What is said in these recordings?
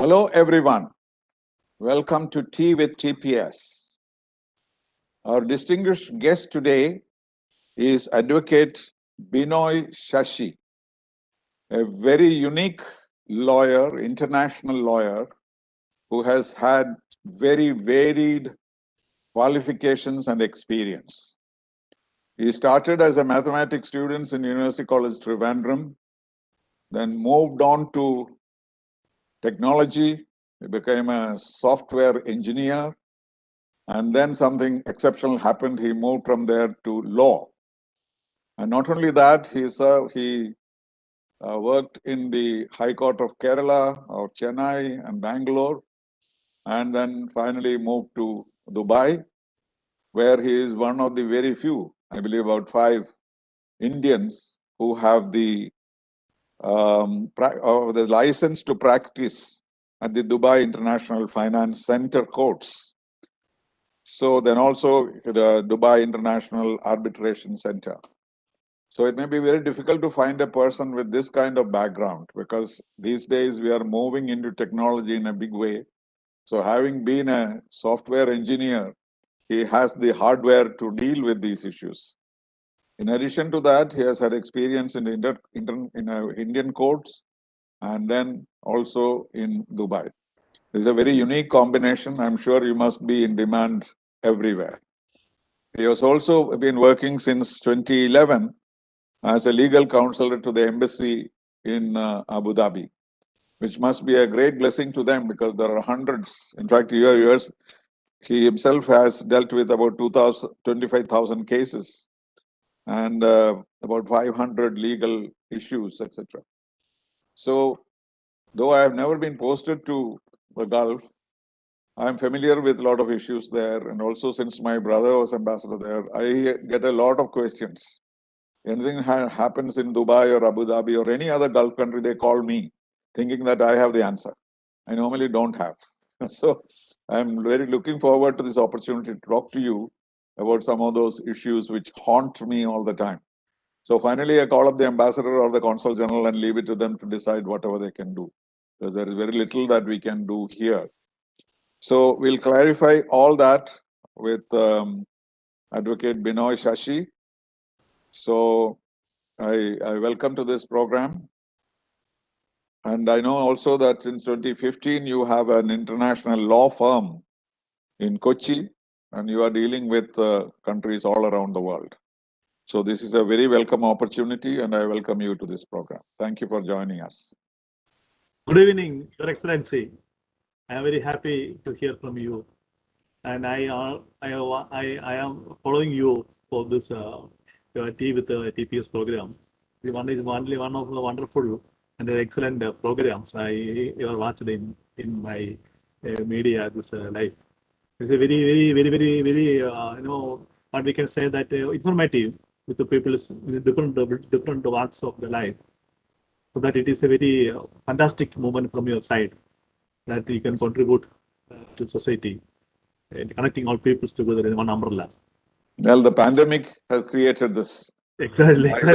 Hello, everyone. Welcome to Tea with TPS. Our distinguished guest today is Advocate Binoy Shashi, a very unique lawyer, international lawyer, who has had very varied qualifications and experience. He started as a mathematics student in University College Trivandrum, then moved on to technology. He became a software engineer. And then something exceptional happened. He moved from there to law. And not only that, he worked in the High Court of Kerala or Chennai and Bangalore, and then finally moved to Dubai, where he is one of the very few, I believe about 5 Indians who have the license to practice at the Dubai International Finance Center courts. So then also the Dubai International Arbitration Center. So it may be very difficult to find a person with this kind of background because these days we are moving into technology in a big way. So having been a software engineer, he has the hardware to deal with these issues. In addition to that, he has had experience in the Indian courts and then also in Dubai. It's a very unique combination. I'm sure you must be in demand everywhere. He has also been working since 2011 as a legal counselor to the embassy in Abu Dhabi, which must be a great blessing to them because there are hundreds. In fact, he himself has dealt with about 25,000 cases and about 500 legal issues, etc. So, though I have never been posted to the Gulf, I'm familiar with a lot of issues there. And also, since my brother was ambassador there, I get a lot of questions. Anything happens in Dubai or Abu Dhabi or any other Gulf country, they call me thinking that I have the answer. I normally don't have. So I'm very looking forward to this opportunity to talk to you about some of those issues which haunt me all the time. So finally, I call up the ambassador or the consul general and leave it to them to decide whatever they can do, because there is very little that we can do here. So we'll clarify all that with Advocate Binoy Shashi. So I welcome to this program. And I know also that since 2015, you have an international law firm in Kochi, and you are dealing with countries all around the world. So this is a very welcome opportunity, and I welcome you to this program. Thank you for joining us. Good evening, Your Excellency. I am very happy to hear from you, and I am following you for this Tea with the TPS program. The one is one of the wonderful and excellent programs I ever watched in my media this life. It's a very what we can say that informative with the people in different walks of the life. So that it is a very fantastic movement from your side that you can contribute to society and connecting all peoples together in one umbrella. Well, the pandemic has created this. Exactly. I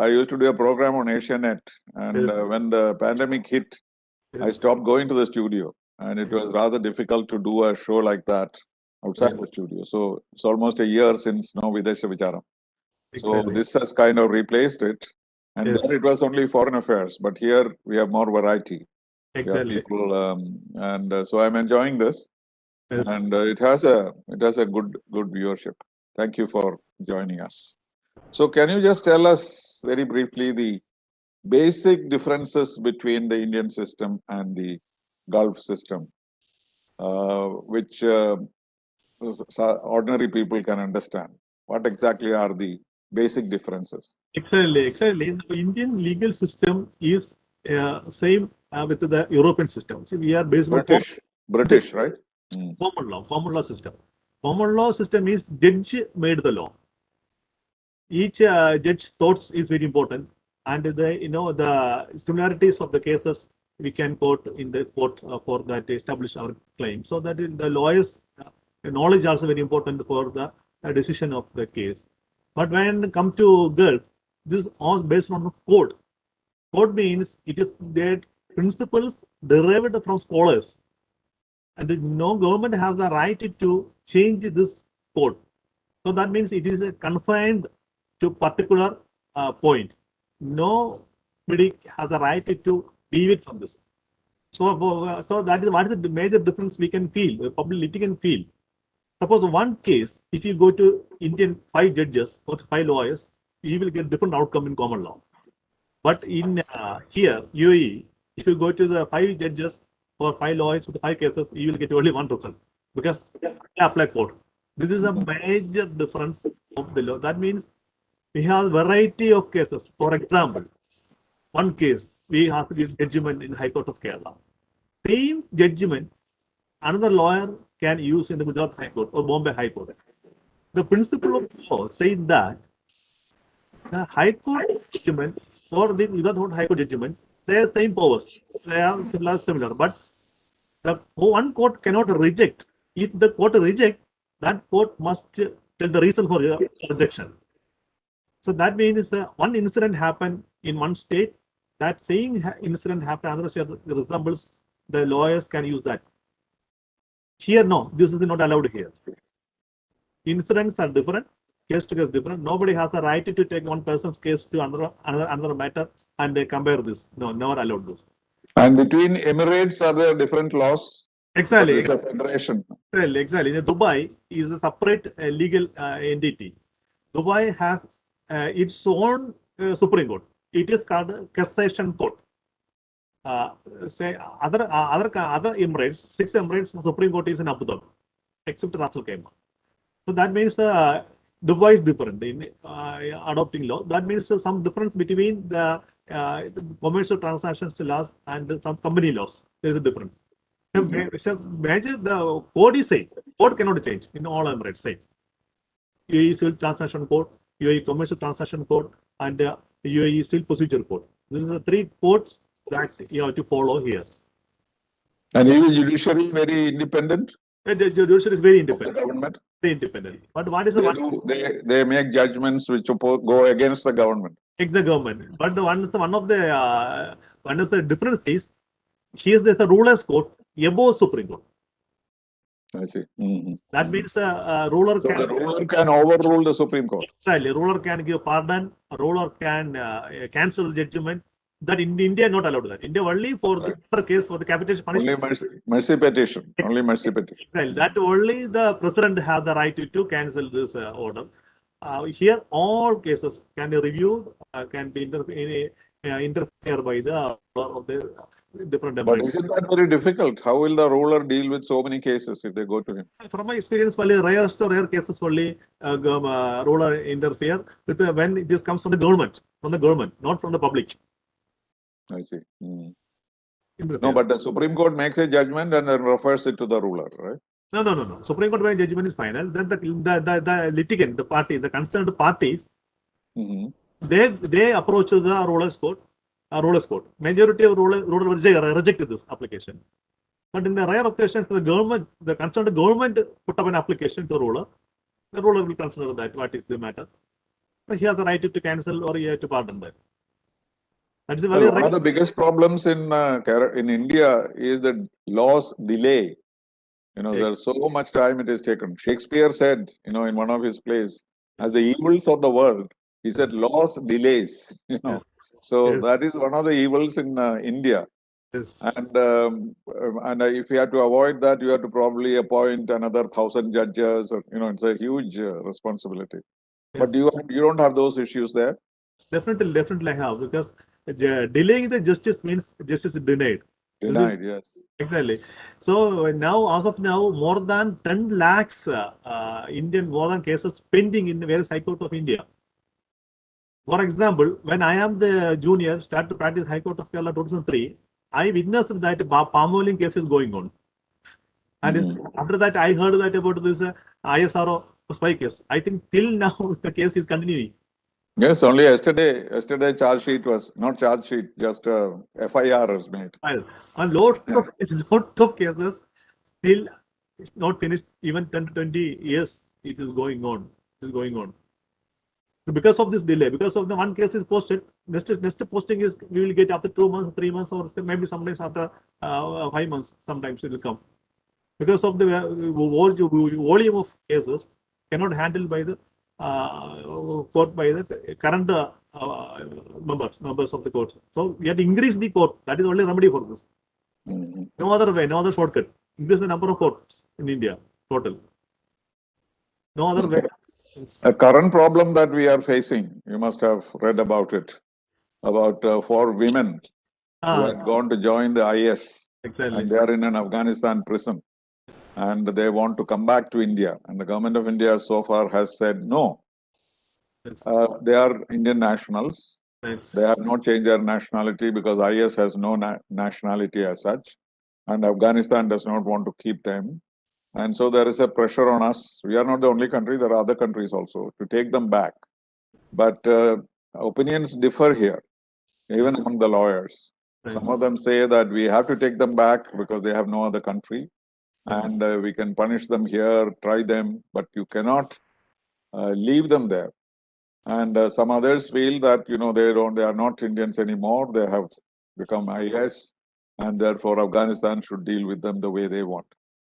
used to do a program on Asianet, and when the pandemic hit, I stopped going to the studio, and it was rather difficult to do a show like that outside the studio. So it's almost a year since now Videsha Vicharam. So this has kind of replaced it. And there it was only foreign affairs, but here we have more variety. We have people, so I'm enjoying this, and it has a good viewership. Thank you for joining us. So can you just tell us very briefly the basic differences between the Indian system and the Gulf system, which ordinary people can understand? What exactly are the basic differences? Exactly. The Indian legal system is same with the European system. See, we are based on British, right? Common law system. Common law system is judge made the law. Each judge thoughts is very important, and the similarities of the cases we can quote in the court for that establish our claim. So that the lawyers' knowledge also very important for the decision of the case. But when it comes to Gulf, this is all based on code. Code means it is their principles derived from scholars. And no government has the right to change this code. So that means it is confined to particular point. Nobody has the right to deviate from this. So that is what is the major difference we can feel, the public can feel. Suppose one case, if you go to Indian 5 judges or 5 lawyers, you will get different outcome in common law. But in here, UAE, if you go to the 5 judges or 5 lawyers with 5 cases, you will get only one result because they apply code. This is a major difference of the law. That means we have variety of cases. For example, one case, we have this judgment in High Court of Kerala. Same judgment, another lawyer can use in the Gujarat High Court or Bombay High Court. The principle of law says that the High Court judgment or the Gujarat High Court judgment, they are same powers. They are similar, but the one court cannot reject. If the court rejects, that court must tell the reason for rejection. So that means one incident happened in one state, that same incident happened in another state resembles, the lawyers can use that. Here, no, this is not allowed here. Incidents are different, case to case different. Nobody has the right to take one person's case to another matter and compare this. No, never allowed this. And between Emirates, are there different laws? Exactly. It's a federation. Exactly. Dubai is a separate legal entity. Dubai has its own Supreme Court. It is called Cassation Court. Say other Emirates, 6 Emirates, Supreme Court is in Abu Dhabi, except Ras Al Khaimah. So that means Dubai is different in adopting law. That means some difference between the commercial transactions laws and some company laws. There is a difference. So major the code is same. Code cannot change in all Emirates. Same. UAE Civil Transaction Code, UAE Commercial Transaction Code, and UAE Civil Procedure Code. These are the 3 codes that you have to follow here. And is the judiciary very independent? The judiciary is very independent. The government? Very independent. But what is the they make judgments which go against the government. Against the government. But one of the difference is here there's a ruler's court above Supreme Court. I see. That means the ruler can overrule the Supreme Court. Exactly. Ruler can give pardon. A ruler can cancel judgment. That in India not allowed that. India only for the case for the capitation punishment. Only mercy petition. Only mercy petition. Exactly. That only the president has the right to cancel this order. Here all cases can be reviewed, can be interfered by the different. But isn't that very difficult? How will the ruler deal with so many cases if they go to him? From my experience, only rare cases only ruler interfere with when this comes from the government, not from the public. I see. No, but the Supreme Court makes a judgment and then refers it to the ruler, right? No. Supreme Court judgment is final. Then the litigant, the party, the concerned parties, they approach the ruler's court. Majority of ruler rejected this application. But in the rare occasions, the concerned government put up an application to the ruler will consider that what is the matter. But he has the right to cancel or he has to pardon that. That is one of the biggest problems in India is that laws delay. There's so much time it is taken. Shakespeare said, in one of his plays, as the evils of the world, he said, laws delays. Yes. So that is one of the evils in India. Yes. And if you have to avoid that, you have to probably appoint another 1,000 judges. Or, it's a huge responsibility. Yes. But you don't have those issues there? Definitely I have, because delaying the justice means justice is denied. Denied, yes. Exactly. So now, as of now, more than 10 lakhs Indian cases pending in the various High Court of India. For example, when I am the junior, start to practice High Court of Kerala 2003, I witnessed that palm oiling case is going on. And after that, I heard that about this ISRO spy case. I think till now, the case is continuing. Yes, only yesterday charge sheet was, not charge sheet, just FIR was made. And lot of cases still it's not finished, even 10 to 20 years it is going on. because of this delay, because of the one case is posted, next posting is we will get after 2 months, 3 months, or maybe sometimes after 5 months. Sometimes it will come because of the volume of cases cannot handle by the court by the current members of the court. So we have to increase the court. That is the only remedy for this. No other way, no other shortcut. Increase the number of courts in India total. No other way. A current problem that we are facing, you must have read about it, about 4 women who had gone to join the IS, Exactly. and they are in an Afghanistan prison, and they want to come back to India, and the government of India so far has said no. They are Indian nationals. Right. They have not changed their nationality because IS has no nationality as such, and Afghanistan does not want to keep them. And so there is a pressure on us. We are not the only country, there are other countries also, to take them back. But opinions differ here, even among the lawyers. Right. Some of them say that we have to take them back because they have no other country, and we can punish them here, try them, but you cannot leave them there. And some others feel that they are not Indians anymore. They have become IS, and therefore Afghanistan should deal with them the way they want.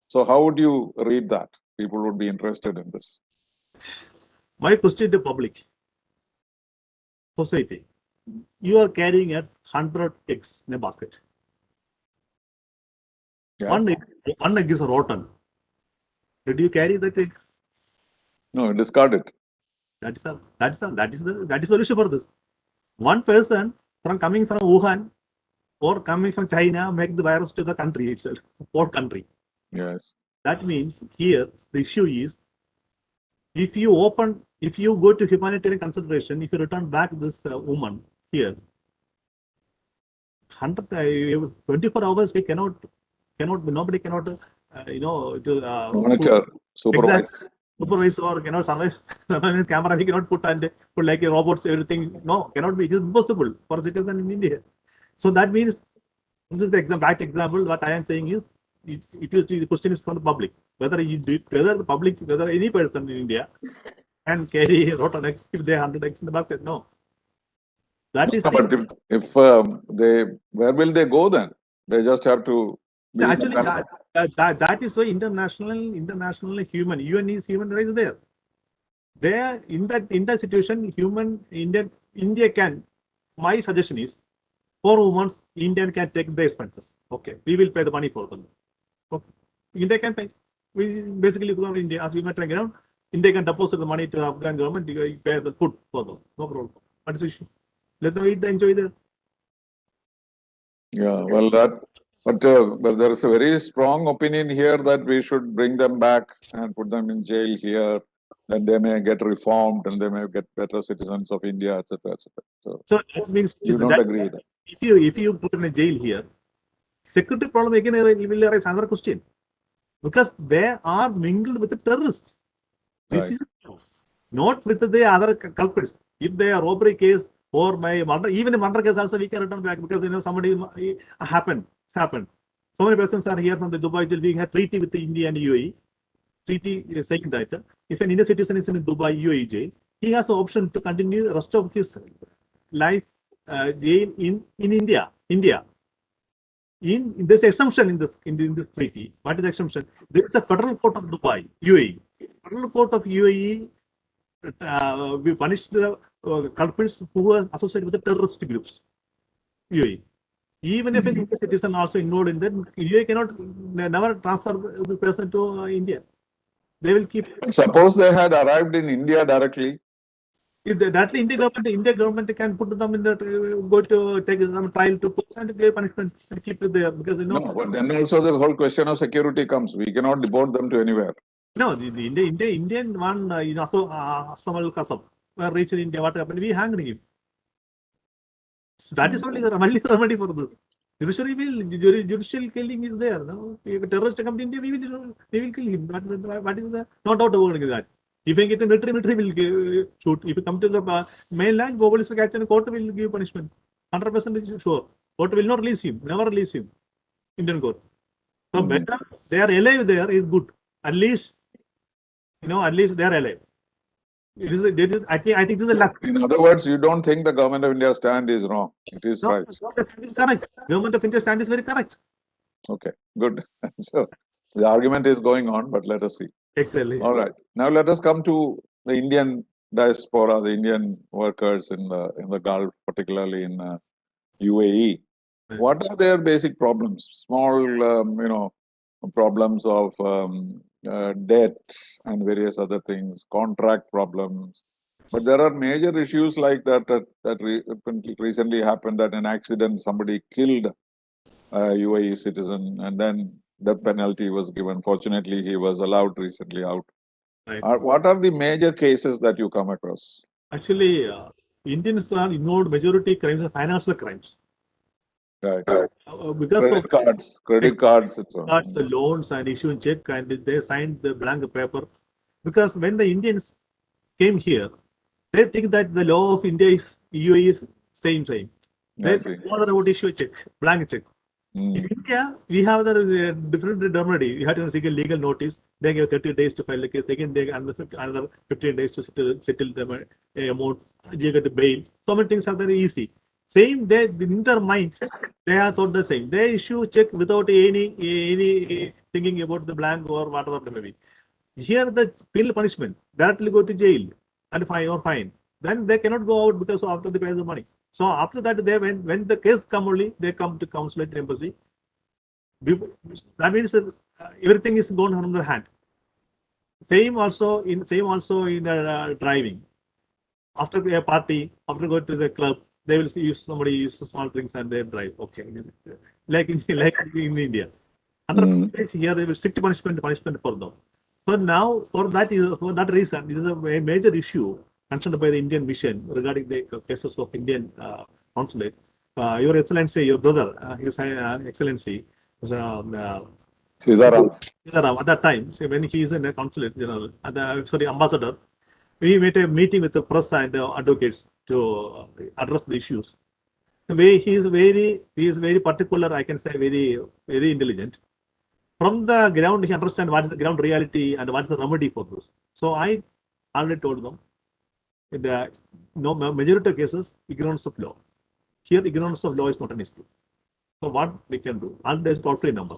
So how would you read that? People would be interested in this. My question to public, society, you are carrying 100 eggs in a basket. Yes. One egg is rotten. Did you carry that egg? No, discard it. That is the solution for this. One person coming from Wuhan or coming from China make the virus to the country itself, or country. Yes. That means here the issue is if you go to humanitarian consideration, if you return back this woman here, 24 hours we cannot nobody cannot Monitor, supervise. Supervise or cannot survive camera. We cannot put like robots, everything. No, cannot be. It is impossible for a citizen in India. So that means this is the right example. What I am saying is, the question is from the public whether whether any person in India can carry rotten eggs if they 100 eggs in the basket. No, that is. But if where will they go then? They just have to. Actually, that is why international human UN is human rights there. There in that situation, India can. My suggestion is, for women, India can take the expenses. Okay, we will pay the money for them. Okay. India can pay. We basically go to India as humanitarian ground. India can deposit the money to the Afghan government to pay the food for them. No problem. What is the issue? Let them eat and enjoy there. Yeah, well, but there is a very strong opinion here that we should bring them back and put them in jail here. Then they may get reformed and they may get better citizens of India, etc., etc. So that means you don't agree with that. If you put in a jail here, security problem again will arise another question, because they are mingled with the terrorists. This is not with the other culprits. If they are robbery case or my murder, even a murder case also we can return back because somebody happened. So many persons are here from the Dubai jail. We have treaty with the India and UAE. Treaty is saying that if an Indian citizen is in Dubai UAE jail, he has the option to continue the rest of his life jail in India. There's assumption in this treaty. What is the assumption? There is a federal court of Dubai, UAE. Federal court of UAE we punish the culprits who are associated with the terrorist groups. UAE. Even if an Indian citizen also involved in that, UAE cannot never transfer the person to India. They will keep. Suppose they had arrived in India directly. If directly India government can put them in the go to take some trial to court and give punishment and keep it there because No, but then also the whole question of security comes. We cannot deport them to anywhere. No, the Indian one Assam al-Qasam reached in India. What happened? We hanged him. So that is only the remedy for this. Judicial killing is there. No? If a terrorist comes to India, we will kill him. What is the no doubt about that? If I get the military will shoot. If you come to the mainland, police will catch and court will give punishment. 100% sure. Court will not release him. Never release him. Indian court. So better they are alive there is good. At least they are alive. I think this is a luck. In other words, you don't think the government of India's stand is wrong. It is No, right. government of India is correct. Government of India stand is very correct. Okay, good. So the argument is going on, but let us see. Exactly. All right. Now let us come to the Indian diaspora, the Indian workers in the Gulf, particularly in UAE. Right. What are their basic problems? Small, problems of debt and various other things, contract problems. But there are major issues like that recently happened, that an accident, somebody killed a UAE citizen, and then death penalty was given. Fortunately, he was allowed recently out. Right. What are the major cases that you come across? Actually, Indians are ignored majority crimes are financial crimes. Right. Because of Credit cards, and so on. cards, the loans and issuing check, and they signed the blank paper. Because when the Indians came here, they think that the law of India is UAE is same. I They see. bother about issue a check, blank check. In India, we have the different remedy. You have to seek a legal notice. They give 30 days to file the case. Again, they another 15 days to settle the amount. You get the bail. So many things are very easy. Same, they in their mind, they are thought the same. They issue check without any thinking about the blank or whatever it may be. Here, the penal punishment directly go to jail and fine. Then they cannot go out because after they pay the money. So after that, they when the case come only, they come to consulate embassy. That means everything is gone on their hand. Same also in driving. After a party, after go to the club, they will see if somebody uses small drinks and they drive. Okay, like in India. Under here, there is strict punishment for them. So now, for that reason, this is a major issue concerned by the Indian mission regarding the cases of Indian consulate. Your Excellency, your brother, His Excellency, Sitaram. at that time, so when he is in a consulate general, ambassador, we made a meeting with the press and advocates to address the issues. The way he is very particular, I can say very intelligent. From the ground, he understands what is the ground reality and what is the remedy for this. So I already told them, in the majority of cases, ignorance of law. Here, ignorance of law is not an issue. So what we can do? And there's toll-free number.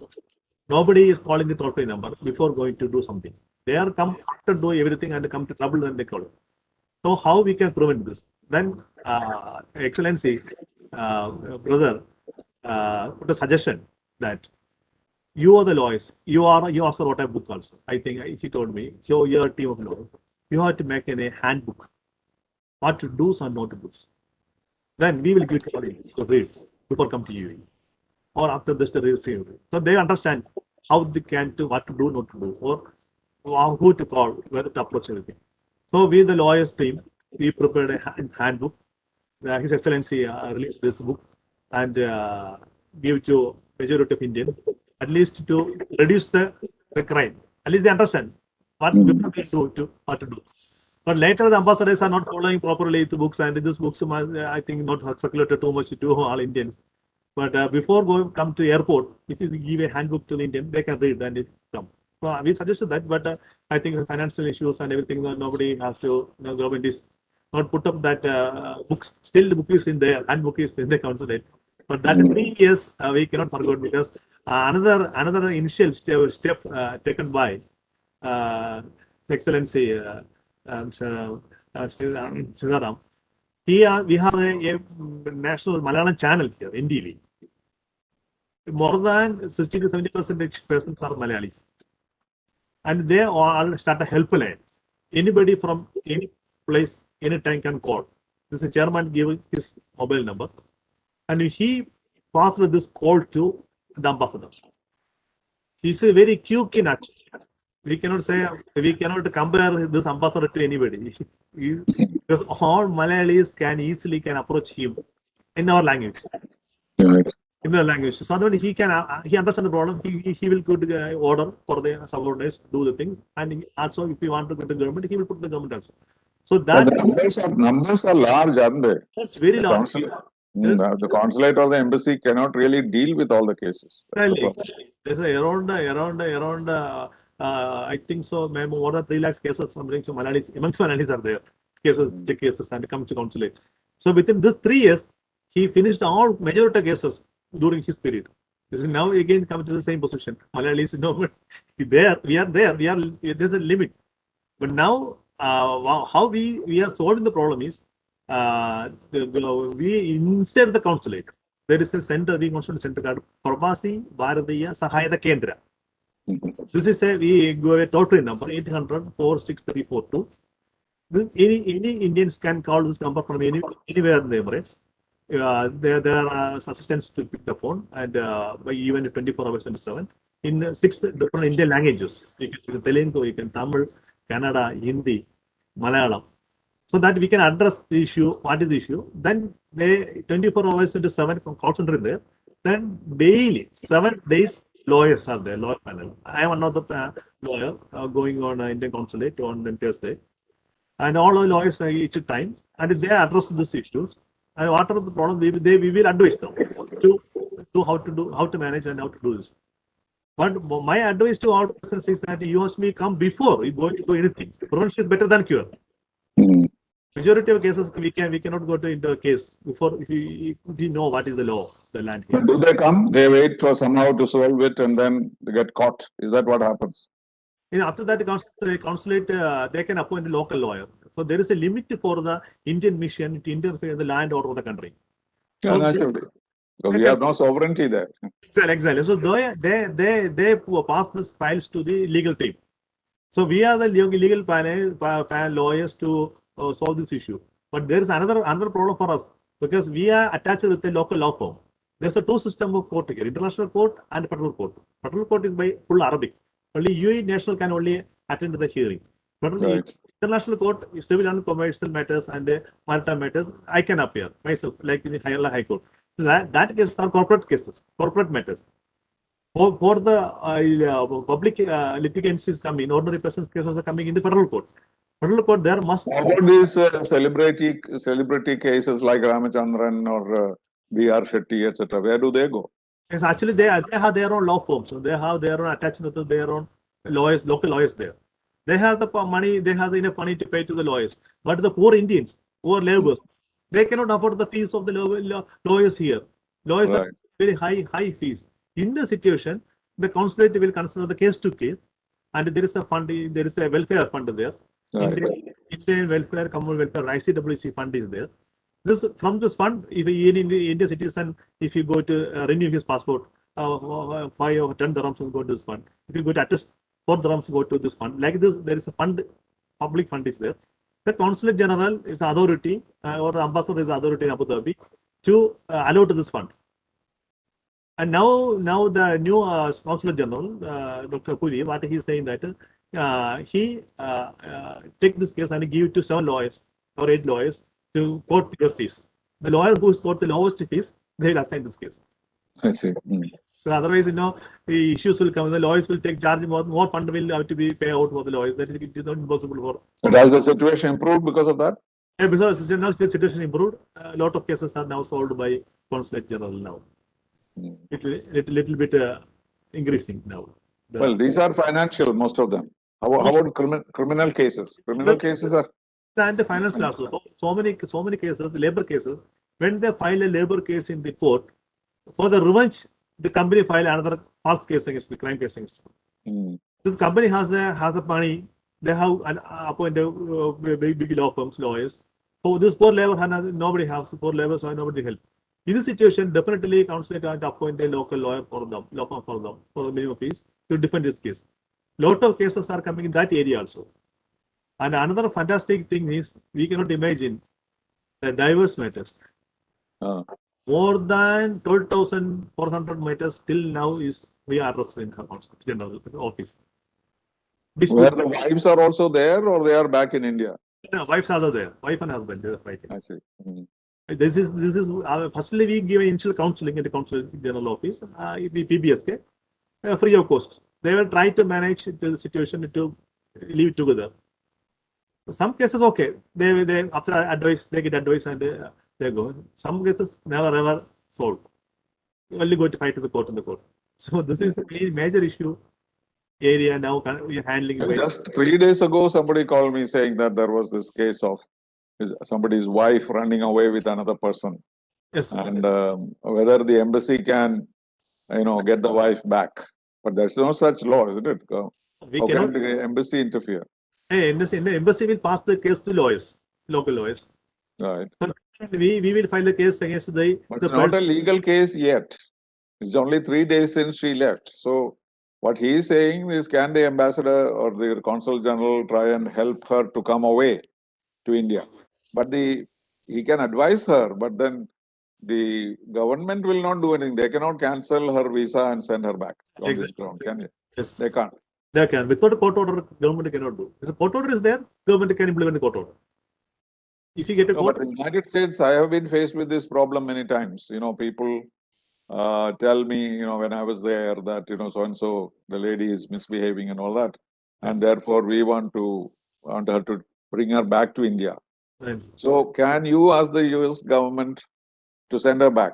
Nobody is calling the toll-free number before going to do something. They are come after do everything and come to trouble and they call it. So how we can prevent this? Then, Excellency, brother, put a suggestion that you are the lawyers. You also wrote a book also. I think he told me. So you're a team of lawyers. You have to make a handbook. What to do and not to do. Then we will give it to read before come to you. Or after this the receive. So they understand how they can do, what to do, not to do, or who to call, whether to approach everything. So we, the lawyers team, we prepared a handbook. His Excellency released this book and give it to majority of Indians, at least to reduce the crime. At least they understand what we do what to do. But later the ambassadors are not following properly the books, and these books I think not circulated too much to all Indians. But before come to airport, if you give a handbook to the Indian, they can read and it come. So we suggested that, but I think financial issues and everything, nobody has to, government is not put up that books. Still, the book is in there, handbook is in the consulate. But that 3 years we cannot forget, because another initial step taken by Excellency Sitaram. Here we have a national Malayalam channel here, NTV. More than 60 to 70% persons are Malayalis. And they all start a helpline. Anybody from any place, anytime can call. This is chairman giving his mobile number. And he passed this call to the ambassador. He's a very quick in action. We cannot compare this ambassador to anybody. Because all Malayalis can approach him in our language. In the language. So that he understand the problem. He will put the order for the subordinates, do the thing. And also, if you want to go to government, he will put the government also. So that the numbers are large, aren't they? It's very large. The consulate or the embassy cannot really deal with all the cases. There's around I think so, more than 3 lakhs cases amongst Malayalis are there. Cases, check cases, and come to consulate. So within this 3 years, he finished all majority cases during his period. This is now again come to the same position. Malayalis, no, but there, we are there. There's a limit. But now, how we are solving the problem is, we inside the consulate, there is a center, we consulate center called Prabasi Bharatiya Sahayata Kendra. This is we go a toll free number 800-46342. Any Indians can call this number from anywhere in the Emirates. There are assistants to pick the phone, and by even 24 hours and 7 in 6 different Indian languages. You can Telugu, you can Tamil, Kannada, Hindi, Malayalam, so that we can address the issue. What is the issue? Then they 24 hours into 7 call center in there. Then daily 7 days lawyers are there, lawyer panel. I am another lawyer going on Indian consulate on Thursday, and all the lawyers each time, and they address these issues. And whatever the problem, we will advise them to how to manage and how to do this. But my advice to all persons is that you must come before you go to do anything. Prevention is better than cure. Majority of cases we cannot go into a case before we know what is the law, the land here. But do they come? They wait for somehow to solve it and then they get caught. Is that what happens? After that, the consulate they can appoint a local lawyer. So there is a limit for the Indian mission to interfere in the land or the country. Yeah, naturally. So we have no sovereignty there. Exactly. So they pass these files to the legal team. So we are the legal panel lawyers to solve this issue. But there is another problem for us, because we are attached with a local law firm. There's a two system of court here: international court and federal court. Federal court is by full Arabic. Only UAE national can only attend the hearing. But Right. international court, civil and commercial matters and maritime matters, I can appear myself, like in the High Court. So that cases are corporate cases, corporate matters. For the public litigants is coming, ordinary persons cases are coming in the federal court. Federal court there must. What about these celebrity cases like Ramachandran or B.R. Shetty, etc.? Where do they go? Yes, actually they have their own law firms. So they have their own attachment to their own lawyers, local lawyers there. They have the money, they have enough money to pay to the lawyers. But the poor Indians, poor laborers, they cannot afford the fees of the lawyers here. Lawyers Right. are very high fees. In the situation, the consulate will consider the case to case, and there is a fund, there is a welfare fund there. Right. Indian welfare, common welfare, ICWC fund is there. From this fund, if in Indian citizen, if you go to renew his passport, 5 or 10 dirhams will go to this fund. If you go to attest, 4 dirhams go to this fund. Like this, there is a fund, public fund is there. The consulate general is authority, or the ambassador is authority in Abu Dhabi to allow to this fund. And now the new consulate general, Dr. Puri, what he is saying that he take this case and give it to 7 lawyers or 8 lawyers to quote your fees. The lawyer who scored the lowest fees, they will assign this case. I see. So otherwise, the issues will come. The lawyers will take charge more fund will have to be paid out for the lawyers. That is not impossible for. But has the situation improved because of that? Yeah, because now the situation improved. A lot of cases are now solved by consulate general now. Little bit increasing now. Well, these are financial, most of them. How about criminal cases? Criminal cases are. And the financial also. So many cases, labor cases, when they file a labor case in the court, for the revenge, the company file another false case against the crime case against them. This company has the money. They have appointed big law firms, lawyers. So this poor labor, nobody has poor labor, so nobody help. In this situation, definitely consulate has to appoint a local lawyer for them, law firm for them, for the minimum fees to defend this case. Lot of cases are coming in that area also. And another fantastic thing is we cannot imagine the diverse matters. More than 12,400 matters till now is we are addressing in the general office. Where the wives are also there, or they are back in India? No, wives are there. Wife and husband, they are fighting. I see. This is firstly we give initial counseling in the consul general office, the PBSK, free of cost. They will try to manage the situation to leave it together. Some cases okay, they after advice they get advice and they go. Some cases never ever solved. Only go to fight to the court in the court. So this is the major issue area now handling. Just 3 days ago, somebody called me saying that there was this case of somebody's wife running away with another person, Yes, and whether the embassy can, get the wife back. But there's no such law, isn't it? we How cannot. can the embassy interfere? The embassy will pass the case to lawyers, local lawyers. Right. We will file a case against But it's not a person. legal case yet. It's only 3 days since she left. So what he is saying is, can the ambassador or the consul general try and help her to come away to India? But he can advise her, but then the government will not do anything. They cannot cancel her visa and send her back on this ground, can they? Yes, They can't. they can. Without a court order, government cannot do. If the court order is there, government can implement the court order. If you get a No, court, but in the United States, I have been faced with this problem many times. People tell me, when I was there that, so and so, the lady is misbehaving and all that. And therefore, we want her to bring her back to India. then So can you ask the US government to send her back?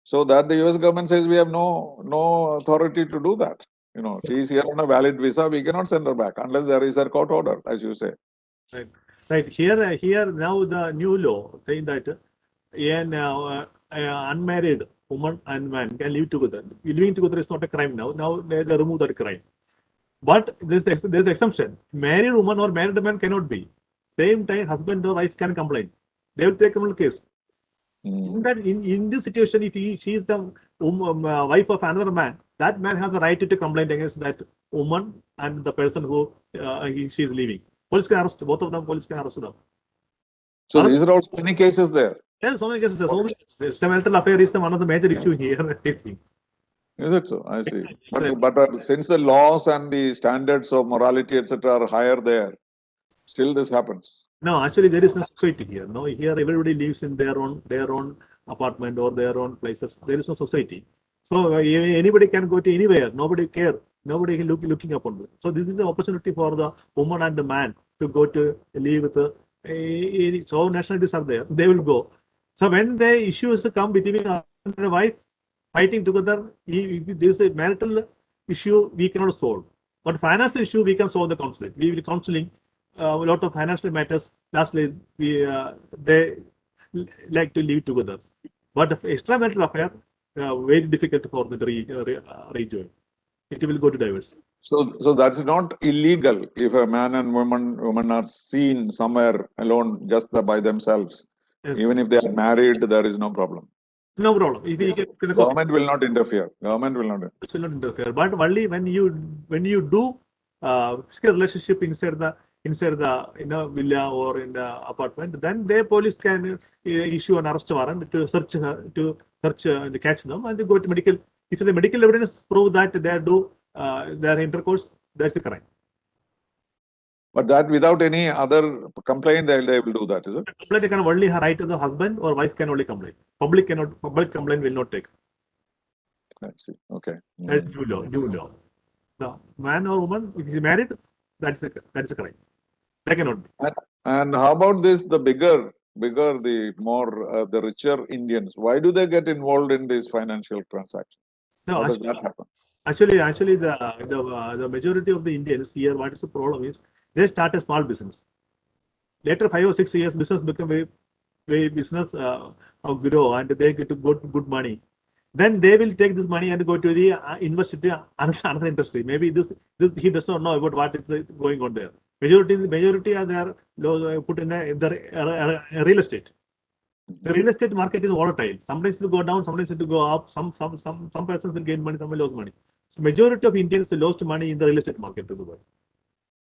So that the US government says we have no authority to do that. She is here on a valid visa. We cannot send her back unless there is a court order, as you say. right here now the new law saying that an unmarried woman and man can live together. Living together is not a crime now. Now they remove that crime. But there's exemption. Married woman or married man cannot be. Same time, husband or wife can complain. They will take criminal case. In this situation, if she is the wife of another man, that man has the right to complain against that woman and the person who she is leaving. Police can arrest both of them. Police can arrest them. So these are also many cases there. Yes, so many cases. Extramarital affair is one of the major issue here. Is it so? I see. But since the laws and the standards of morality, etc., are higher there, still this happens. No, actually, there is no society here. No, here everybody lives in their own apartment or their own places. There is no society. So anybody can go to anywhere. Nobody care. Nobody is looking upon them. So this is the opportunity for the woman and the man to go to live with. So nationalities are there. They will go. So when the issues come between husband and wife fighting together, if there is a marital issue, we cannot solve. But financial issue, we can solve the conflict. We will counseling a lot of financial matters. Lastly, they like to live together. But extramarital affair, very difficult for the rejoin. It will go to divorce. So that's not illegal if a man and woman are seen somewhere alone just by themselves. Yes. Even if they are married, there is no problem. No problem. Government will not interfere. Government will not interfere. But only when you do physical relationship inside the villa or in the apartment, then the police can issue an arrest warrant to search and catch them and go to medical. If the medical evidence prove that they do their intercourse, that's the crime. But that without any other complaint, they will do that, is it? Complaint can only write to the husband or wife can only complain. Public complaint will not take. I see. Okay. That's new law. The man or woman, if he is married, that's a crime. They cannot be. And how about this? The bigger, the more, the richer Indians. Why do they get involved in these financial transactions? No, how does that happen? Actually, the majority of the Indians here, what is the problem is they start a small business. Later 5 or 6 years, business become a business grow and they get good money. Then they will take this money and go to the invest in another industry. Maybe this he does not know about what is going on there. Majority are there put in the real estate. The real estate market is volatile. Sometimes it will go down, sometimes it will go up. Some persons will gain money, some will lose money. So majority of Indians lost money in the real estate market.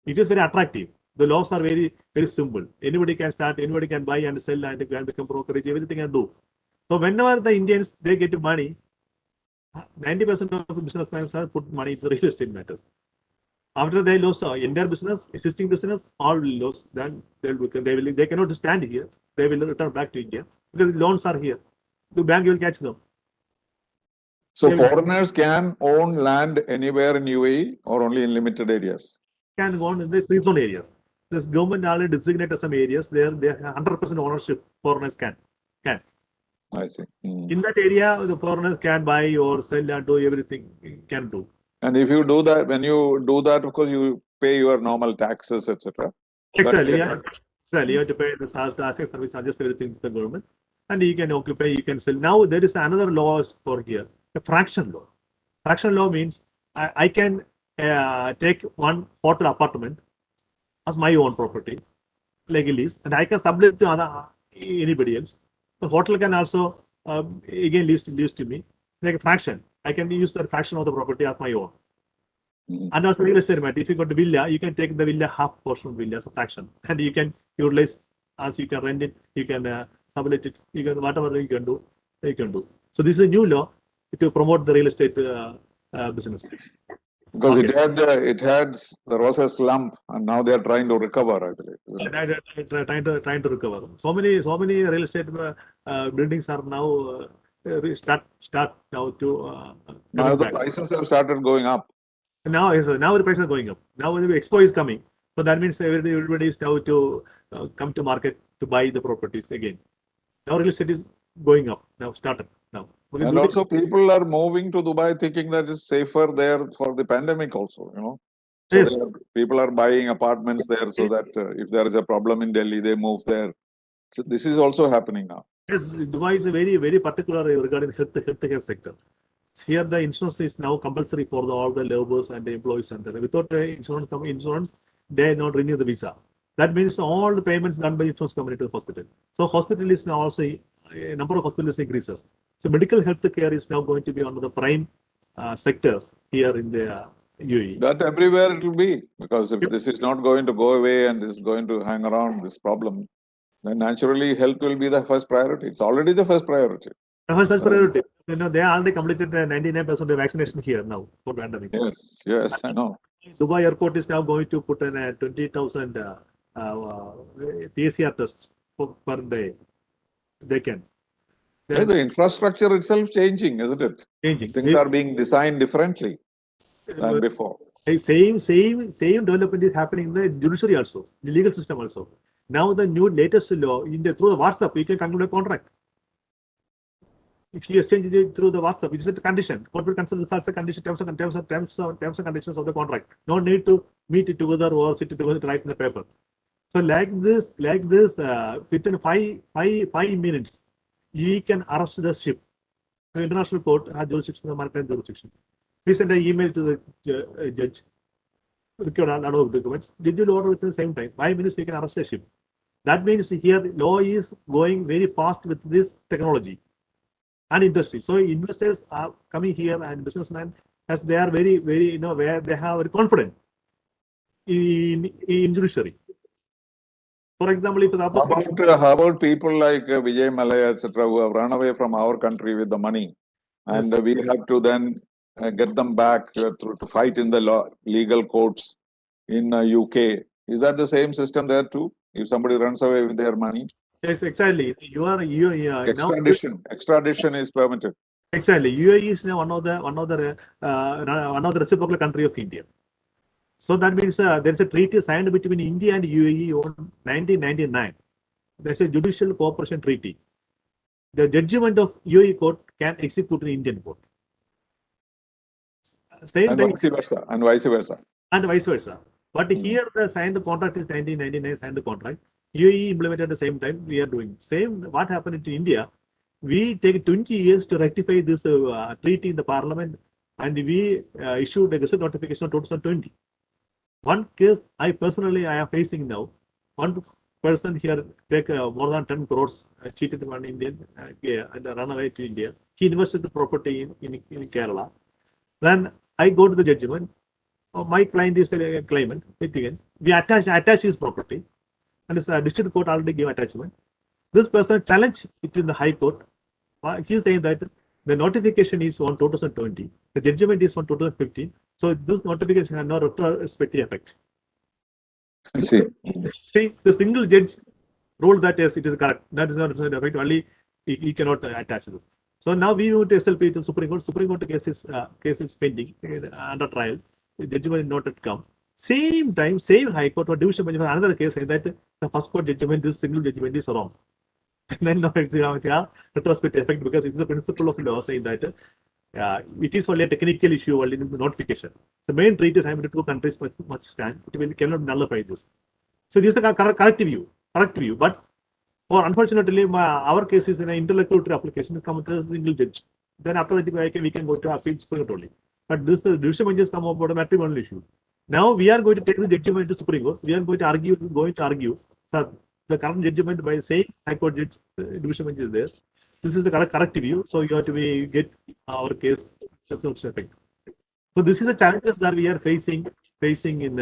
It is very attractive. The laws are very, very simple. Anybody can start, anybody can buy and sell and become brokerage, everything can do. So whenever the Indians, they get money, 90% of businessmen have put money into real estate matters. After they lost entire business, existing business, all will lose. Then they cannot stand here. They will return back to India because loans are here. The bank will catch them. So foreigners can own land anywhere in UAE or only in limited areas? Can go on in the free zone areas. This government already designated some areas there. They have 100% ownership. Foreigners can. I see. In that area, the foreigners can buy or sell and do everything. Can do. And if you do that, when you do that, of course, you pay your normal taxes, etc. Exactly. Yeah. Exactly. You have to pay the taxes, service charges, everything to the government, and you can occupy, you can sell. Now there is another law for here, a fraction law. Fraction law means I can take one hotel apartment as my own property, like a lease, and I can sublet to anybody else. The hotel can also again lease to me, like a fraction. I can use the fraction of the property as my own. And also real estate matter. If you got the villa, you can take the villa half portion of villa as a fraction, and you can utilize as you can rent it, you can sublet it, you can whatever you can do, you can do. So this is a new law to promote the real estate business. Because Okay. there was a slump, and now they are trying to recover, I believe. Isn't it? Trying to recover. So many real estate buildings are now start now to Now coming the back. prices have started going up. Now the prices are going up. Now the expo is coming, so that means everybody is now to come to market to buy the properties again. Now real estate is going up. Now started now. And also people are moving to Dubai thinking that it's safer there for the pandemic also, you know. So Yes. people are buying apartments there so that if there is a problem in Delhi, they move there. So this is also happening now. Yes, Dubai is very particular regarding healthcare sector. Here the insurance is now compulsory for all the laborers and the employees and without insurance, they not renew the visa. That means all the payments done by insurance company to the hospital. So hospital is now also a number of hospitals increases. So medical health care is now going to be one of the prime sectors here in the UAE. That everywhere it will be, because if this is not going to go away and is going to hang around this problem, then naturally health will be the first priority. It's already the first priority. First priority. You know, they already completed the 99% of vaccination here now for pandemic. Yes, I know. Dubai airport is now going to put in 20,000 PCR tests per day. They can. The infrastructure itself changing, isn't it? Changing. Things are being designed differently than before. Same development is happening in the judiciary also, the legal system also. Now the new latest law through the WhatsApp, you can conclude a contract. If you exchange it through the WhatsApp, it is a condition. Corporate consent is also a condition, terms and conditions of the contract. No need to meet it together or sit together to write in the paper. So like this, within five minutes, you can arrest the ship. The international court has jurisdiction, the maritime jurisdiction. We send an email to the judge. Record a lot of documents. Did you order within the same time? 5 minutes, we can arrest a ship. That means here law is going very fast with this technology and industry. So investors are coming here and businessmen, as they are very, where they have very confident in judiciary. For example, if how about people like Vijay Malaya, etc., who have run away from our country with the money, and we have to then get them back to fight in the legal courts in UK. Is that the same system there too? If somebody runs away with their money? Yes, exactly. Extradition is permitted. Exactly. UAE is now one of the reciprocal country of India. So that means there is a treaty signed between India and UAE on 1999. There's a judicial cooperation treaty. The judgment of UAE court can execute in Indian court. And vice versa. But here the signed contract is 1999 signed contract. UAE implemented at the same time. We are doing same. What happened to India? We take 20 years to rectify this treaty in the parliament, and we issued a gazette notification in 2020. One case I am facing now. One person here take more than 10 crores, cheated one Indian and run away to India. He invested the property in Kerala. Then I go to the judgment. My client is a claimant. We attach his property, and the district court already gave attachment. This person challenged it in the High Court. He is saying that the notification is on 2020. The judgment is on 2015. So this notification has no retrospective effect. See, the single judge ruled that yes, it is correct. That is not effect. Only he cannot attach this. So now we move to SLP to Supreme Court. Supreme Court case is pending under trial. The judgment is not yet come. Same time, same High Court or division bench for another case saying that the first court judgment, this single judgment is wrong. And then no retrospective effect because it's the principle of law saying that It is only a technical issue, only the notification. The main treaty is two countries must stand. We cannot nullify this. So this is the correct view. But unfortunately, our case is an intellectual application come to a single judge. Then after that, we can go to appeal Supreme Court only. But this division benches come up with a matrimonial issue. Now we are going to take the judgment to Supreme Court. We are going to argue that the current judgment by saying High Court judge division bench is there. This is the correct view. So you have to get our case. So this is the challenges that we are facing in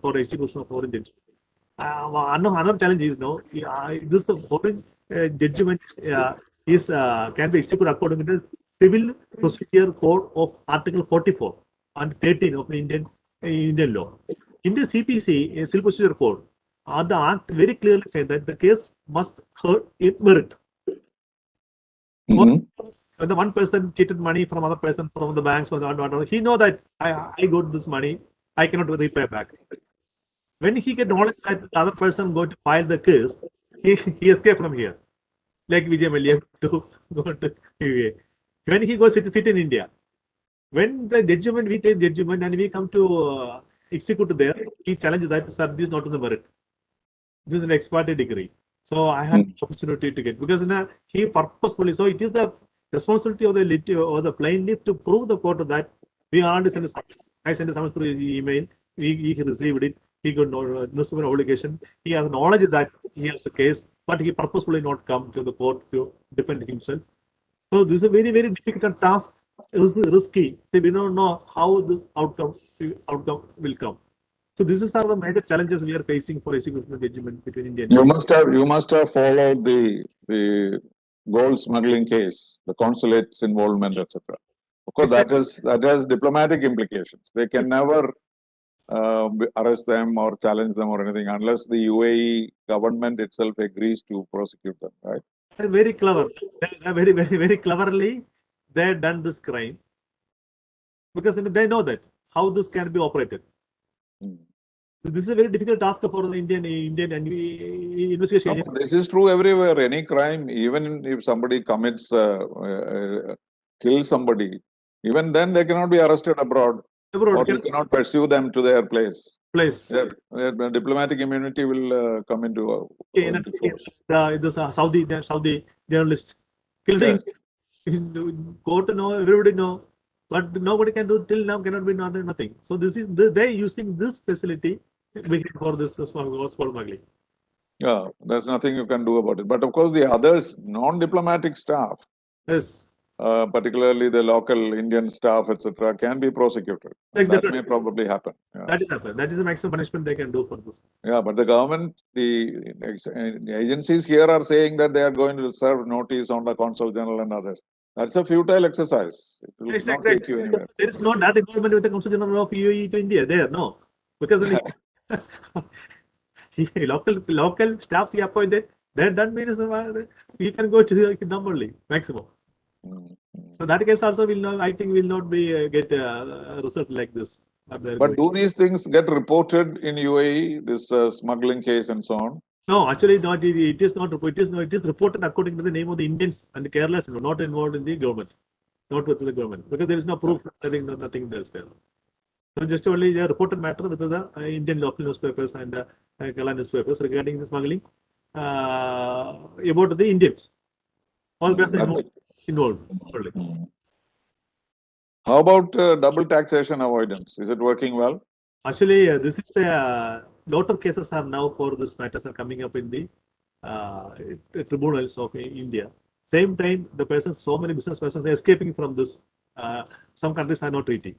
for execution of foreign judgment. Another challenge is this foreign judgment can be executed according to the Civil Procedure Code of Article 44 and 13 of the Indian law. In the CPC, Civil Procedure Code, the Act very clearly said that the case must hurt in merit. When the one person cheated money from other person from the banks or whatever, he know that I got this money, I cannot repay back. When he get knowledge that the other person going to file the case, he escape from here. Like Vijay Mallya to go to UA. When he goes to sit in India, when the judgment, we take judgment and we come to execute there, he challenges that, sir, this is not on the merit. This is an ex parte degree. So I had the opportunity to get, because he purposefully, so it is the responsibility of the litigant or the plaintiff to prove the court that we already sent a summons. I sent a summons through email, he received it, he got newspaper obligation, he has knowledge that he has a case, but he purposefully not come to the court to defend himself. So this is a very, very difficult task. It is risky. We don't know how this outcome will come. So this is the major challenges we are facing for execution of judgment between India and You must have followed the gold smuggling case, the consulate's involvement, etc. Of course, that has diplomatic implications. They can never arrest them or challenge them or anything unless the UAE government itself agrees to prosecute them, right? Very clever. Very, very, very cleverly, they have done this crime because they know that how this can be operated. So this is a very difficult task for the Indian investigation. No, this is true everywhere. Any crime, even if somebody commits, kills somebody, even then they cannot be arrested abroad. Or you cannot pursue them to their place. Their diplomatic immunity will come into force. The Saudi journalist killed him. Court know, everybody know, but nobody can do till now. Cannot be nothing. So this is they using this facility for this small smuggling. Yeah, there's nothing you can do about it. But of course, the others, non-diplomatic staff, yes, particularly the local Indian staff, etc., can be prosecuted. That may probably happen. Yeah. That is happen. That is the maximum punishment they can do for this. Yeah, but the government, the agencies here are saying that they are going to serve notice on the Consul General and others. That's a futile exercise. It will not take you anywhere. There is no that involvement with the Consul General of UAE to India. There, no, because local staffs he appointed. That means you can go to them only maximum. So that case also will not. I think will not be get a result like this. But do these things get reported in UAE? This smuggling case and so on? No, actually not. It is not. It is reported according to the name of the Indians and the Kerala, not involved in the government, not with the government, because there is no proof. Nothing there. So just only a reported matter with the Indian local newspapers and Kerala newspapers regarding the smuggling about the Indians. All persons involved. How about double taxation avoidance? Is it working well? Actually, this is a lot of cases are now for this matters are coming up in the tribunals of India. Same time, the persons, so many business persons are escaping from this. Some countries are not treating.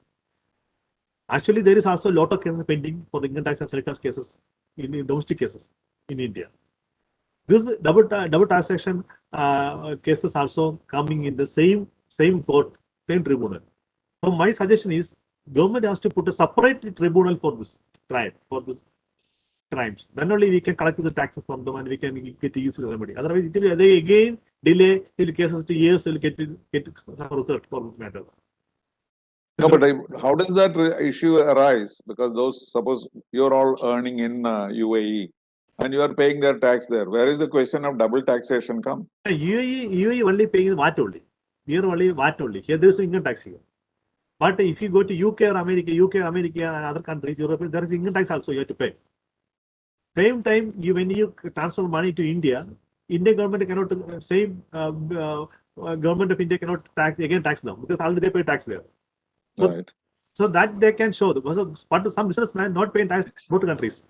Actually, there is also a lot of cases pending for the income tax and sales tax cases in domestic cases in India. This double taxation cases also coming in the same court, same tribunal. So my suggestion is, government has to put a separate tribunal for this crime, for this crimes. Then only we can collect the taxes from them and we can get the use of the remedy. Otherwise, it will they again delay till cases to years will get some result for this matter. No, but how does that issue arise? Because suppose you're all earning in UAE and you are paying their tax there. Where is the question of double taxation come? UAE only paying VAT only. here only VAT only. Here there is no income tax here. But if you go to UK or America and other countries, Europe, there is income tax also you have to pay. Same time, when you transfer money to India, Indian government cannot government of India cannot tax them because already they pay tax there. So, Right. so that they can show. But some businessmen not paying tax both countries.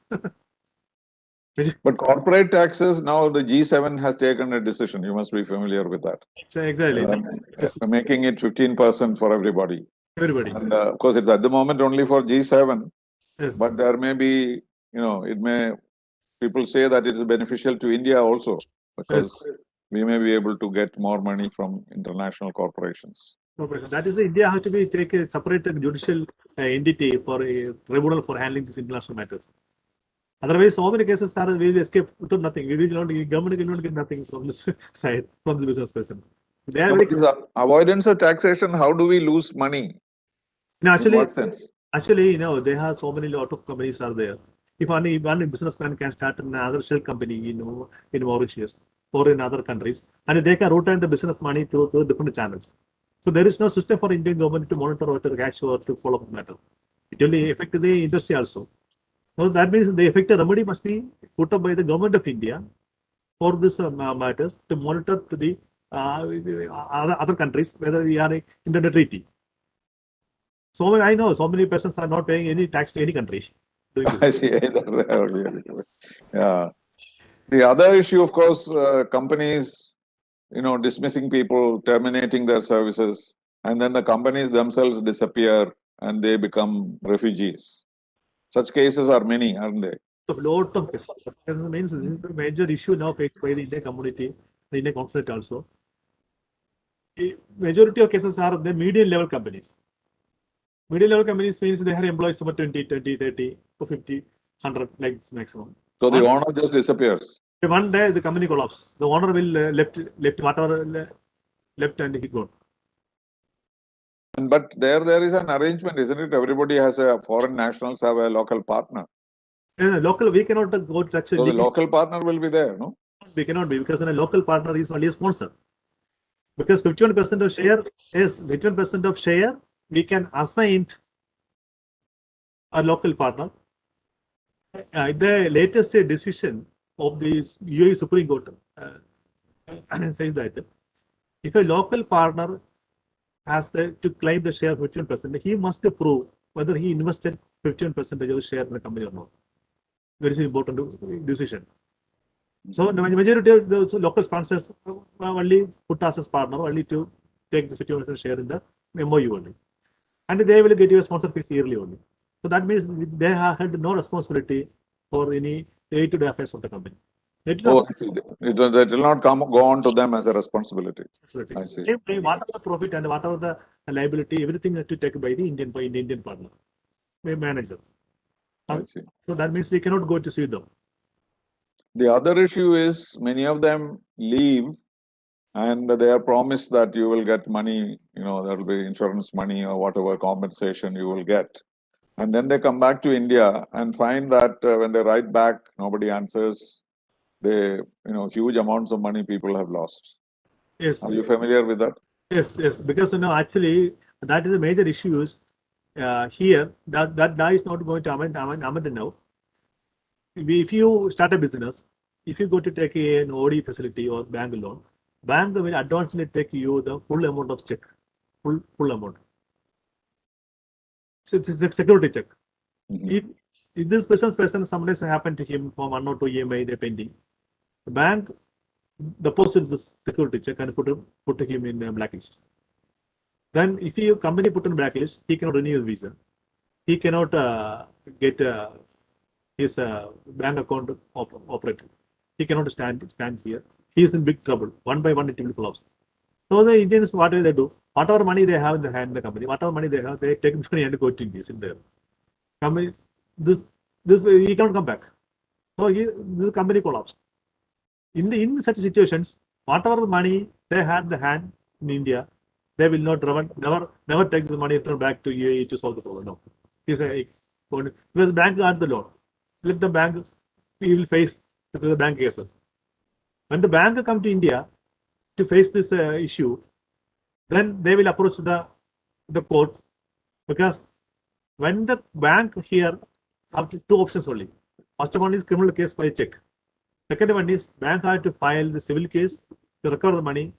But corporate taxes, now the G7 has taken a decision. You must be familiar with that. So exactly. Making it 15% for everybody. Everybody. And of course, it's at the moment only for G7, Yes. but there may be, people say that it is beneficial to India also, because we may be able to get more money from international corporations. That is, India has to take a separate judicial entity for a tribunal for handling these international matters. Otherwise, so many cases are we will escape without nothing. We will not, government will not get nothing from this side, from the business person. They are This avoidance of taxation, how do we lose money? No, In what sense? Actually, they have so many lot of companies are there. If only one businessman can start another shell company, in Mauritius or in other countries, and they can route the business money through different channels. So there is no system for Indian government to monitor or to catch or to follow the matter. It only affect the industry also. So that means the effective remedy must be put up by the government of India for this matters to monitor to the other countries whether we are in the treaty. So I know so many persons are not paying any tax to any country. I see. Yeah. The other issue, of course, companies, dismissing people, terminating their services, and then the companies themselves disappear and they become refugees. Such cases are many, aren't they? So lot of cases. That means this is a major issue now faced by the Indian community, the Indian consulate also. The majority of cases are the medium level companies. Medium level companies means they have employees about 20, 30, or 50, 100 like maximum. So the owner just disappears. One day the company collapses. The owner will left whatever left and he gone. But there is an arrangement, isn't it? Everybody has foreign nationals have a local partner. Local, we cannot go to touch. So the local partner will be there, no? We cannot be because a local partner is only a sponsor. Because 51% of share is 51% of share we can assign a local partner. The latest decision of the UAE Supreme Court says that if a local partner has to claim the share of 51%, he must prove whether he invested 51% of the share in the company or not. Very important decision. So the majority of the local sponsors only put us as partner only to take the 51% share in the MOU only. And they will get you a sponsor fees yearly only. So that means they have had no responsibility for any day-to-day affairs of the company. I see. It will not go on to them as a responsibility. I see. Whatever the profit and whatever the liability, everything has to take by the Indian partner, by manager. I see. So that means we cannot go to see them. The other issue is many of them leave and they are promised that you will get money, there will be insurance money or whatever compensation you will get. And then they come back to India and find that when they write back, nobody answers. They, huge amounts of money people have lost. Yes. Are you familiar with that? Yes. Because, actually, that is a major issue here. That is not going to amend now. If you start a business, if you go to take an OD facility or bank loan, bank will advancedly take you the full amount of check, full amount. So it's a security check. Mm-hmm. If this business person, something happened to him from 1 or 2 EMI, they're pending, the bank deposited this security check and put him in a blacklist. Then if your company put in blacklist, he cannot renew his visa. He cannot get his bank account operated. He cannot stand here. He is in big trouble. One by one, it will collapse. So the Indians, what will they do? Whatever money they have in the hand, the company, whatever money they have, they take money and go to India, in there. Company, this he cannot come back. So this company collapsed. In such situations, whatever money they had the hand in India, they will not never take the money back to UAE to solve the problem. No, because bank got the loan. Let the bank, we will face the bank cases. When the bank come to India to face this issue, then they will approach the court, because when the bank here have two options only. First one is criminal case by check. Second one is bank had to file the civil case to recover the money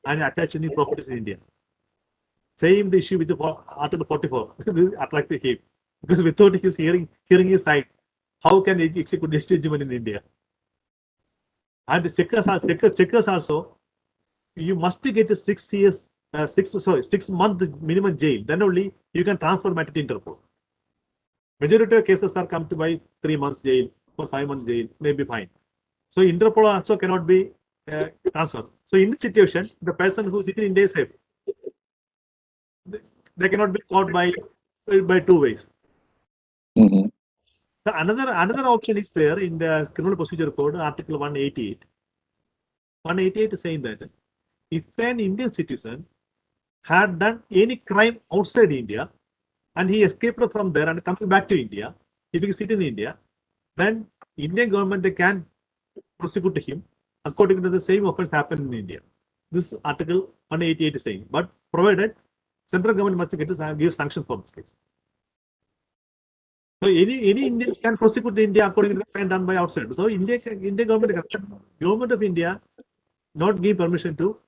and attach any properties in India. Same the issue with the Article 44. This is attractive him, because without his hearing his side, how can he execute this judgment in India? And the checkers also, you must get a 6 years, 6 month minimum jail. Then only you can transfer the matter to Interpol. Majority of cases are come to by 3 months jail or 5 months jail, maybe fine. So Interpol also cannot be transferred. So in this situation, the person who is sitting in India is safe. They cannot be caught by 2 ways. Mhm. So another option is there in the Criminal Procedure Code, Article 188. 188 is saying that if an Indian citizen had done any crime outside India and he escaped from there and coming back to India, if he sit in India, then Indian government can prosecute him according to the same offense happened in India. This Article 188 is saying, but provided central government must give sanction for this case. So any Indians can prosecute India according to the crime done by outside. So India government of India not give permission to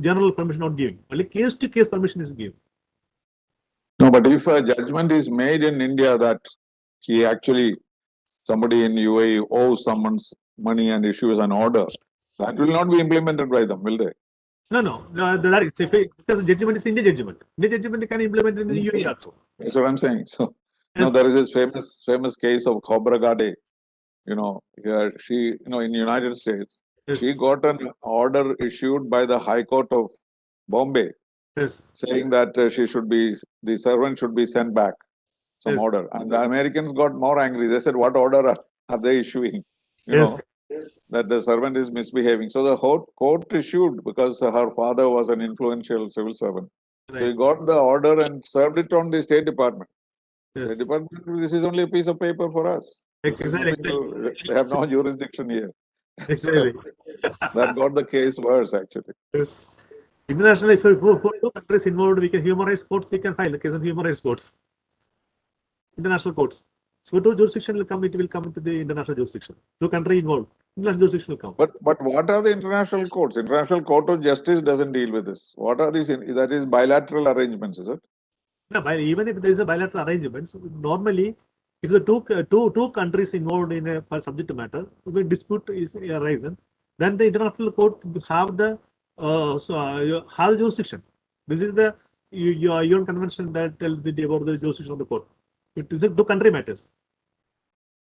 general permission, not giving. Only case to case permission is given. No, but if a judgment is made in India that he actually, somebody in UAE owes someone's money and issues an order, that will not be implemented by them, will they? No. That is, because the judgment is Indian judgment. Indian judgment can implement in the UAE also. That's what I'm saying. So, Yes. there is this famous case of Khobragade. She, in United States, Yes. she got an order issued by the High Court of Bombay Yes. saying that the servant should be sent back, some Yes. order. And the Americans got more angry. They said, what order are they issuing? Yes. That the servant is misbehaving. So the court issued, because her father was an influential civil servant. So he Right. got the order and served it on the State Department. Yes. The department, this is only a piece of paper for us. This is Exactly. nothing they have no jurisdiction here. Exactly. That got the case worse, actually. Internationally, if two countries involved, we can human rights courts, we can file a case in human rights courts, international courts. So two jurisdiction will come, it will come into the international jurisdiction. Two country involved, international jurisdiction will come. But what are the international courts? International Court of Justice doesn't deal with this. What are these? That is bilateral arrangements, is it? No, even if there is a bilateral arrangement, so normally, if the two countries involved in a subject matter, when dispute is arisen, then the international court have the have jurisdiction. This is the UN Convention that tells about the jurisdiction of the court. It is two country matters.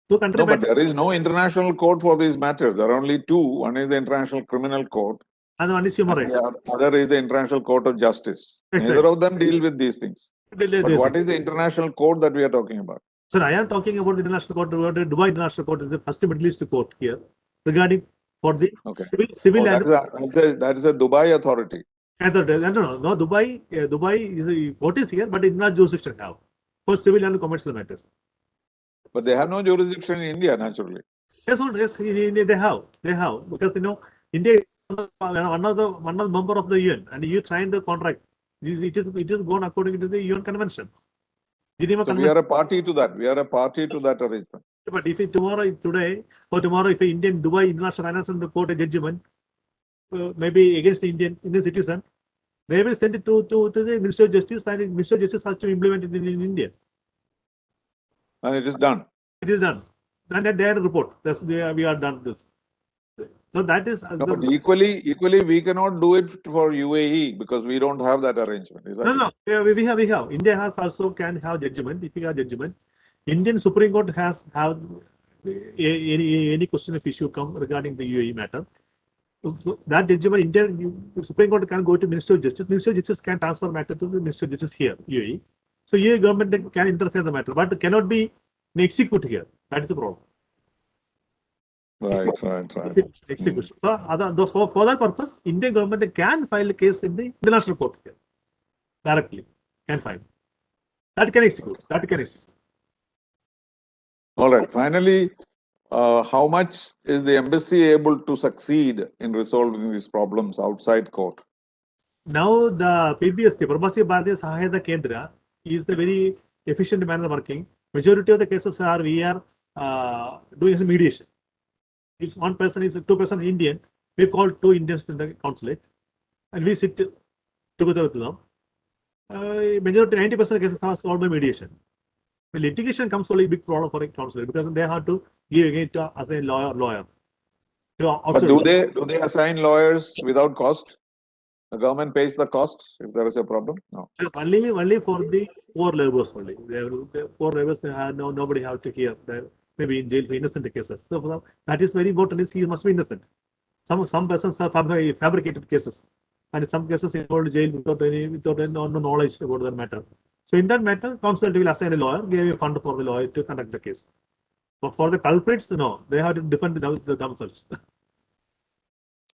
Two country No, but matters, there is no international court for these matters. There are only two. One is the International Criminal Court, and one is human and rights. the other is the International Court of Justice. Exactly. Neither of them deal with these things. But what is the international court that we are talking about? Sir, I am talking about the international court. Dubai International Court is the first Middle East court here regarding for the civil and that is a Dubai authority. No, Dubai is a court is here, but it's not jurisdiction now for civil and commercial matters. But they have no jurisdiction in India, naturally. Yes, they have because India is one of the member of the UN, and you signed the contract. It is gone according to the UN Convention. Geneva So Convention. we are a party to that. We are a party to that arrangement. But if tomorrow, if Indian Dubai International Financial Court a judgment, maybe against the Indian citizen, they will send it to the Ministry of Justice, and the Ministry of Justice has to implement it in India. And it is done. It is done. And they had a report. We are done this. So that is. No, but equally, we cannot do it for UAE because we don't have that arrangement. Is that No. We have. India has also can have judgment. If you have judgment, Indian Supreme Court have any question of issue come regarding the UAE matter. So that judgment, Indian Supreme Court can go to Ministry of Justice. Ministry of Justice can transfer matter to the Ministry of Justice here, UAE. So UAE government can interfere the matter, but cannot be execute here. That is the problem. Right. Execution. So for that purpose, Indian government can file a case in the international court here directly. Can file. That can execute. All right. Finally, how much is the embassy able to succeed in resolving these problems outside court? now the PBSK, Prabhasi Bharatiya Sahayata Kendra, is the very efficient manner working. Majority of the cases are we are doing mediation. If one person is 2% Indian, we call 2 Indians in the consulate and we sit together with them. Majority 90% of cases are solved by mediation. The litigation comes only big problem for a consulate because they have to give it as a lawyer. But do they assign lawyers without cost? The government pays the cost if there is a problem? No. Only for the poor laborers only. The poor laborers, they have nobody have to hear. Maybe in jail for innocent cases. So that is very important. Is he must be innocent. Some persons have fabricated cases, and in some cases involved jail without any no knowledge about the matter. So in that matter, counsel will assign a lawyer, give a fund for the lawyer to conduct the case. But for the culprits, no, they have to defend themselves.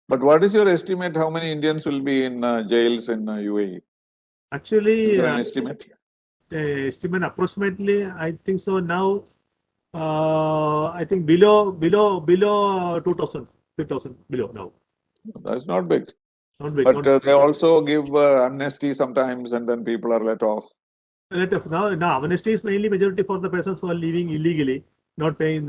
But what is your estimate? How many Indians will be in jails in UAE? Actually, Is there an estimate? Estimate approximately, I think so now. I think below 2,000, 3,000 below now. That's not big. Not big. But they also give amnesty sometimes, and then people are let off. Now amnesty is mainly majority for the persons who are living illegally, not paying,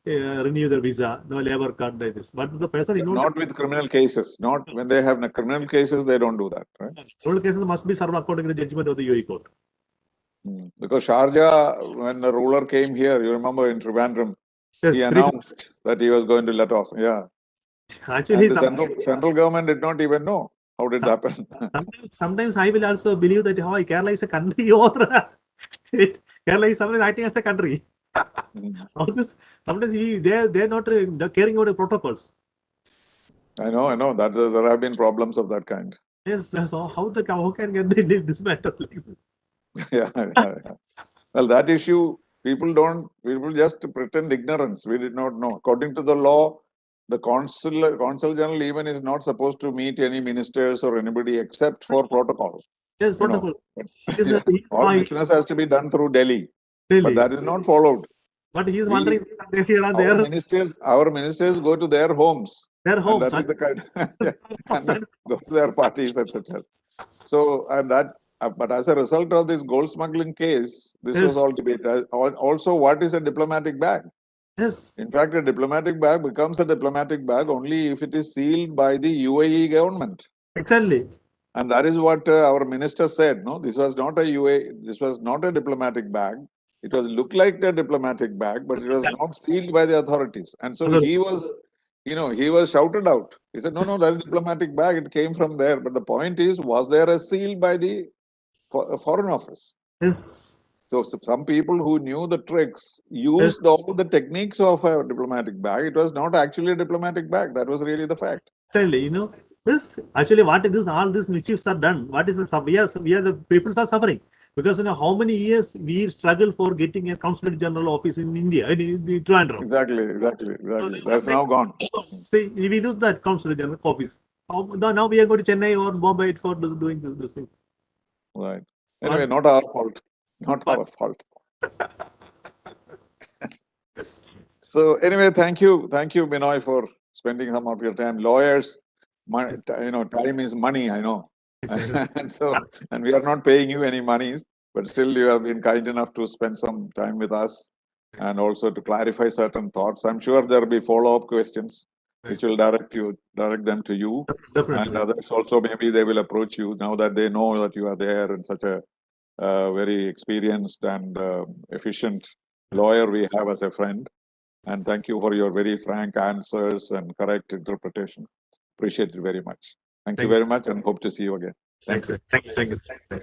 renew their visa, no labor card like this. But the person not with criminal cases. Not when they have criminal cases, they don't do that, right? Criminal cases must be served according to the judgment of the UAE court. Because Sharjah, when the ruler came here, you remember in Trivandrum, yes, he announced that he was going to let off. Yeah. Actually, and the central government did not even know. How did it happen? Sometimes I will also believe that Kerala is a country or state. Kerala is sometimes acting as a country. Sometimes they're not caring about the protocols. I know. That there have been problems of that kind. Yes, so how can get this matter? Yeah. Well, that issue, people just pretend ignorance. We did not know. According to the law, the consul general even is not supposed to meet any ministers or anybody except for protocol. Yes, protocol. All business has to be done through Delhi. But that is not followed. But he is wondering here and there. Our ministers go to their homes. Their homes. And that is the kind. And go to their parties, etc. So, and that. But as a result of this gold smuggling case, this was all debated. Also, what is a diplomatic bag? Yes. In fact, a diplomatic bag becomes a diplomatic bag only if it is sealed by the UAE government. Exactly. And that is what our minister said. No, this was not a diplomatic bag. It was looked like a diplomatic bag, but it was not sealed by the authorities. And so he was, he was shouted out. He said, no, that is a diplomatic bag. It came from there. But the point is, was there a seal by the Foreign Office? Yes. So some people who knew the tricks used all the techniques of a diplomatic bag. It was not actually a diplomatic bag. That was really the fact. Certainly, this actually all these mischiefs are done. What is we are the people are suffering because how many years we struggle for getting a consulate general office in India in Trivandrum. Exactly. That's now gone. See, we lose that consulate general office. Now we are going to Chennai or Bombay for doing this thing. Right. Anyway, not our fault. Not our fault. So anyway, thank you, Binoy, for spending some of your time. Lawyers, time is money, I know. and we are not paying you any monies, but still you have been kind enough to spend some time with us and also to clarify certain thoughts. I'm sure there will be follow-up questions which will direct them to you. Definitely. And others also, maybe they will approach you now that they know that you are there and such a very experienced and efficient lawyer we have as a friend. And thank you for your very frank answers and correct interpretation. Appreciate it very much. Thank you very much and hope to see you again. Thank you. Thank you.